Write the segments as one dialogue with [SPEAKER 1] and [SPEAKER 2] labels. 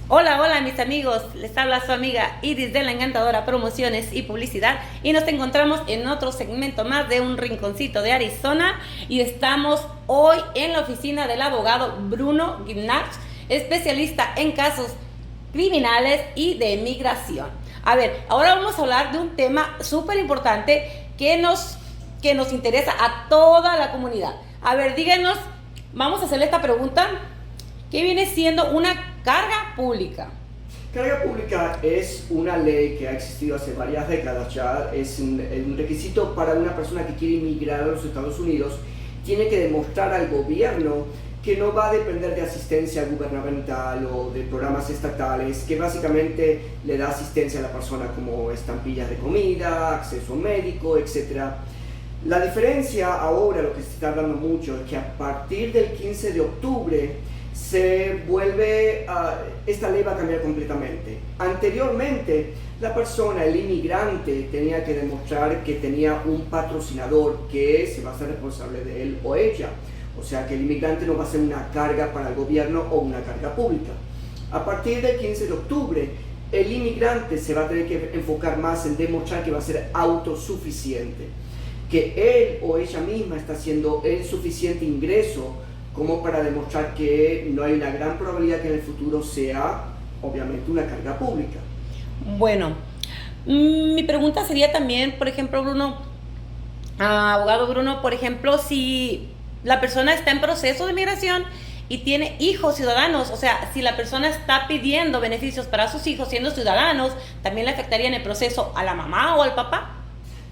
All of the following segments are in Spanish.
[SPEAKER 1] Hola, hola mis amigos, les habla su amiga Iris de la Encantadora Promociones y Publicidad y nos encontramos en otro segmento más de Un Rinconcito de Arizona y estamos hoy en la oficina del abogado Bruno Guimnach, especialista en casos criminales y de migración. A ver, ahora vamos a hablar de un tema súper importante que nos interesa a toda la comunidad. A ver, díganos, vamos a hacerle esta pregunta. ¿Qué viene siendo una carga pública?
[SPEAKER 2] Carga pública es una ley que ha existido hace varias décadas ya. Es un requisito para una persona que quiere inmigrar a los Estados Unidos. Tiene que demostrar al gobierno que no va a depender de asistencia gubernamental o de programas estatales, que básicamente le da asistencia a la persona como estampillas de comida, acceso médico, etc. La diferencia ahora, lo que se está hablando mucho, es que a partir del 15 de octubre esta ley va a cambiar completamente. Anteriormente, la persona, el inmigrante, tenía que demostrar que tenía un patrocinador que se va a hacer responsable de él o ella. O sea, que el inmigrante no va a ser una carga para el gobierno o una carga pública. A partir del 15 de octubre, el inmigrante se va a tener que enfocar más en demostrar que va a ser autosuficiente, que él o ella misma está haciendo el suficiente ingreso como para demostrar que no hay una gran probabilidad que en el futuro sea, obviamente, una carga pública.
[SPEAKER 1] Bueno, mi pregunta sería también, por ejemplo, Bruno, abogado Bruno, por ejemplo, si la persona está en proceso de migración y tiene hijos ciudadanos, o sea, si la persona está pidiendo beneficios para sus hijos siendo ciudadanos, ¿también le afectaría en el proceso a la mamá o al papá?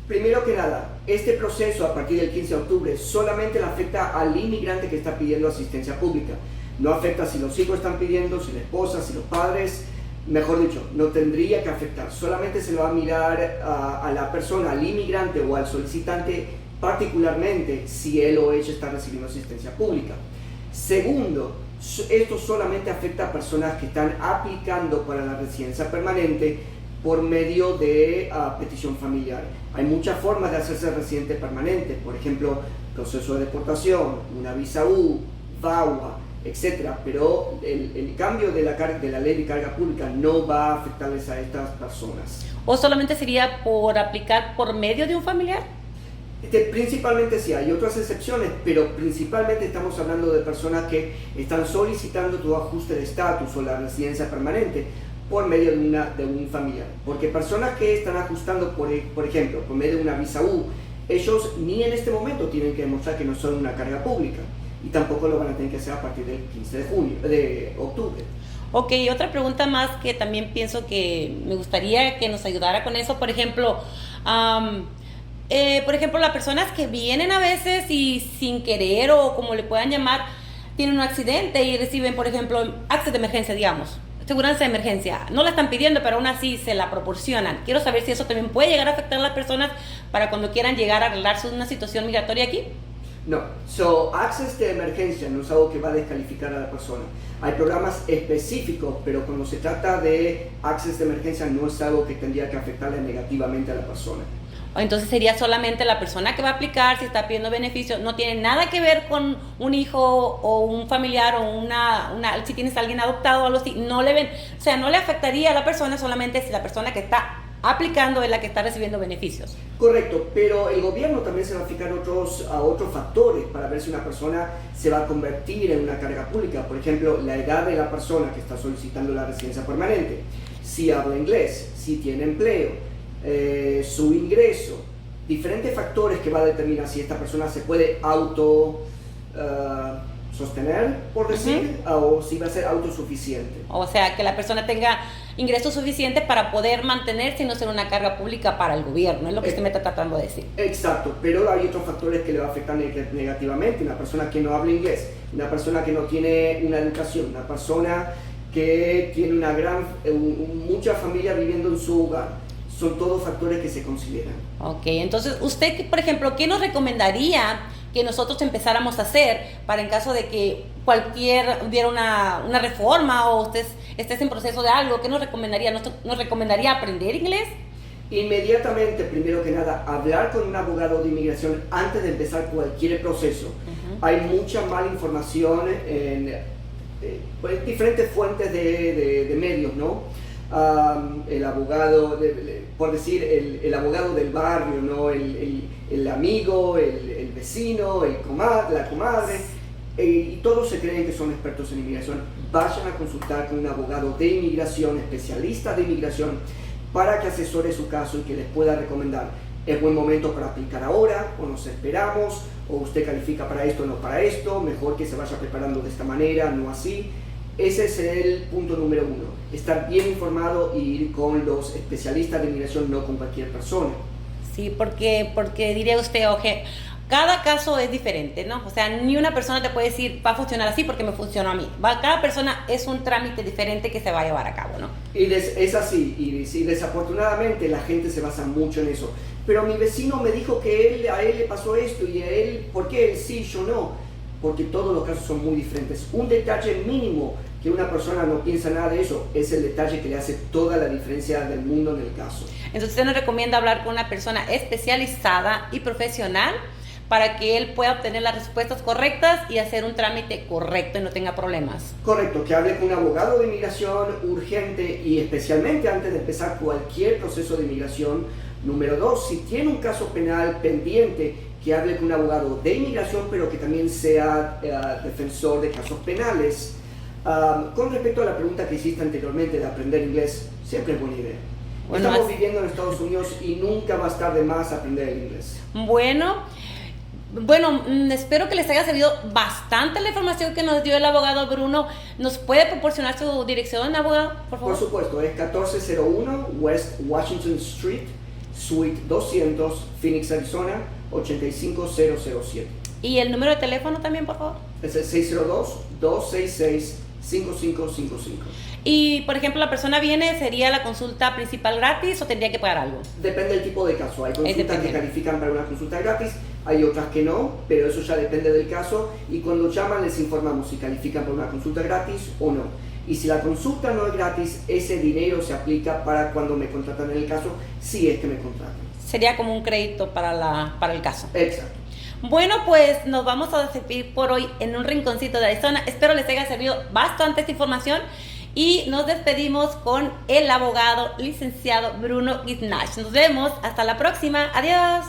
[SPEAKER 2] Primero que nada, este proceso a partir del 15 de octubre solamente le afecta al inmigrante que está pidiendo asistencia pública. No afecta si los hijos están pidiendo, si la esposa, si los padres, mejor dicho, no tendría que afectar. Solamente se lo va a mirar a la persona, al inmigrante o al solicitante, particularmente si él o ella está recibiendo asistencia pública. Segundo, esto solamente afecta a personas que están aplicando para la residencia permanente por medio de petición familiar. Hay muchas formas de hacerse residente permanente, por ejemplo, proceso de deportación, una visa U, VAWA, etc. Pero el cambio de la ley de carga pública no va a afectarles a estas personas.
[SPEAKER 1] ¿O solamente sería por aplicar por medio de un familiar?
[SPEAKER 2] Principalmente sí, hay otras excepciones, pero principalmente estamos hablando de personas que están solicitando tu ajuste de estatus o la residencia permanente por medio de un familiar. Porque personas que están ajustando, por ejemplo, por medio de una visa U, ellos ni en este momento tienen que demostrar que no son una carga pública y tampoco lo van a tener que hacer a partir del 15 de octubre.
[SPEAKER 1] Ok, otra pregunta más que también pienso que me gustaría que nos ayudara con eso, por ejemplo, las personas que vienen a veces y sin querer o como le puedan llamar, tienen un accidente y reciben, por ejemplo, acceso de emergencia, digamos. Seguridad de emergencia, no la están pidiendo, pero aún así se la proporcionan. Quiero saber si eso también puede llegar a afectar a las personas para cuando quieran llegar a arreglarse una situación migratoria aquí.
[SPEAKER 2] No, access de emergencia no es algo que va a descalificar a la persona. Hay programas específicos, pero cuando se trata de access de emergencia no es algo que tendría que afectarle negativamente a la persona.
[SPEAKER 1] Entonces sería solamente la persona que va a aplicar, si está pidiendo beneficio, no tiene nada que ver con un hijo o un familiar o si tienes a alguien adoptado o algo así, no le afectaría a la persona, solamente si la persona que está aplicando es la que está recibiendo beneficios.
[SPEAKER 2] Correcto, pero el gobierno también se va a fijar a otros factores para ver si una persona se va a convertir en una carga pública. Por ejemplo, la edad de la persona que está solicitando la residencia permanente, si habla inglés, si tiene empleo, su ingreso, diferentes factores que va a determinar si esta persona se puede sostener, por decir, o si va a ser autosuficiente.
[SPEAKER 1] O sea, que la persona tenga ingresos suficientes para poder mantenerse y no ser una carga pública para el gobierno, es lo que usted me está tratando de decir.
[SPEAKER 2] Exacto, pero hay otros factores que le va a afectar negativamente. Una persona que no habla inglés, una persona que no tiene una educación, una persona que tiene mucha familia viviendo en su hogar. Son todos factores que se consideran.
[SPEAKER 1] Ok, entonces usted, por ejemplo, ¿qué nos recomendaría que nosotros empezáramos a hacer para en caso de que hubiera una reforma o usted estés en proceso de algo? ¿Qué nos recomendaría? ¿Nos recomendaría aprender inglés?
[SPEAKER 2] Inmediatamente, primero que nada, hablar con un abogado de inmigración antes de empezar cualquier proceso. Hay mucha mala información pues, diferentes fuentes de medios, ¿no? El abogado, por decir, el abogado del barrio, ¿no? El amigo, el vecino, la comadre, y todos se creen que son expertos en inmigración. Vayan a consultar con un abogado de inmigración, especialista de inmigración, para que asesore su caso y que les pueda recomendar: es buen momento para aplicar ahora, o nos esperamos, o usted califica para esto, no para esto, mejor que se vaya preparando de esta manera, no así. Ese es el punto número 1, estar bien informado y ir con los especialistas de inmigración, no con cualquier persona.
[SPEAKER 1] Sí, porque diría usted, oye, cada caso es diferente, ¿no? O sea, ni una persona te puede decir, va a funcionar así porque me funcionó a mí. Cada persona es un trámite diferente que se va a llevar a cabo, ¿no?
[SPEAKER 2] Y es así, y desafortunadamente la gente se basa mucho en eso. Pero mi vecino me dijo que a él le pasó esto, y a él, ¿por qué él sí, yo no? Porque todos los casos son muy diferentes. Un detalle mínimo que una persona no piensa nada de eso es el detalle que le hace toda la diferencia del mundo en el caso.
[SPEAKER 1] Entonces usted nos recomienda hablar con una persona especializada y profesional para que él pueda obtener las respuestas correctas y hacer un trámite correcto y no tenga problemas.
[SPEAKER 2] Correcto, que hable con un abogado de inmigración urgente, y especialmente antes de empezar cualquier proceso de inmigración. Número 2, si tiene un caso penal pendiente, que hable con un abogado de inmigración, pero que también sea defensor de casos penales. Con respecto a la pregunta que hiciste anteriormente de aprender inglés, siempre es buena idea.
[SPEAKER 1] Bueno,
[SPEAKER 2] estamos viviendo en Estados Unidos y nunca va a estar de más aprender el inglés.
[SPEAKER 1] Bueno, espero que les haya servido bastante la información que nos dio el abogado Bruno. ¿Nos puede proporcionar su dirección, abogado, por favor?
[SPEAKER 2] Por supuesto, es 1401 West Washington Street, Suite 200, Phoenix, Arizona, 85007.
[SPEAKER 1] ¿Y el número de teléfono también, por favor?
[SPEAKER 2] Es el 602-266-5555.
[SPEAKER 1] Y, por ejemplo, la persona viene, ¿sería la consulta principal gratis o tendría que pagar algo?
[SPEAKER 2] Depende del tipo de caso. Hay consultas que califican para una consulta gratis, hay otras que no, pero eso ya depende del caso, y cuando llaman les informamos si califican para una consulta gratis o no. Y si la consulta no es gratis, ese dinero se aplica para cuando me contratan en el caso, si es que me contratan.
[SPEAKER 1] Sería como un crédito para el caso.
[SPEAKER 2] Exacto.
[SPEAKER 1] Bueno, pues nos vamos a despedir por hoy en un rinconcito de Arizona. Espero les haya servido bastante esta información y nos despedimos con el abogado licenciado Bruno Guitnash. Nos vemos, hasta la próxima. Adiós.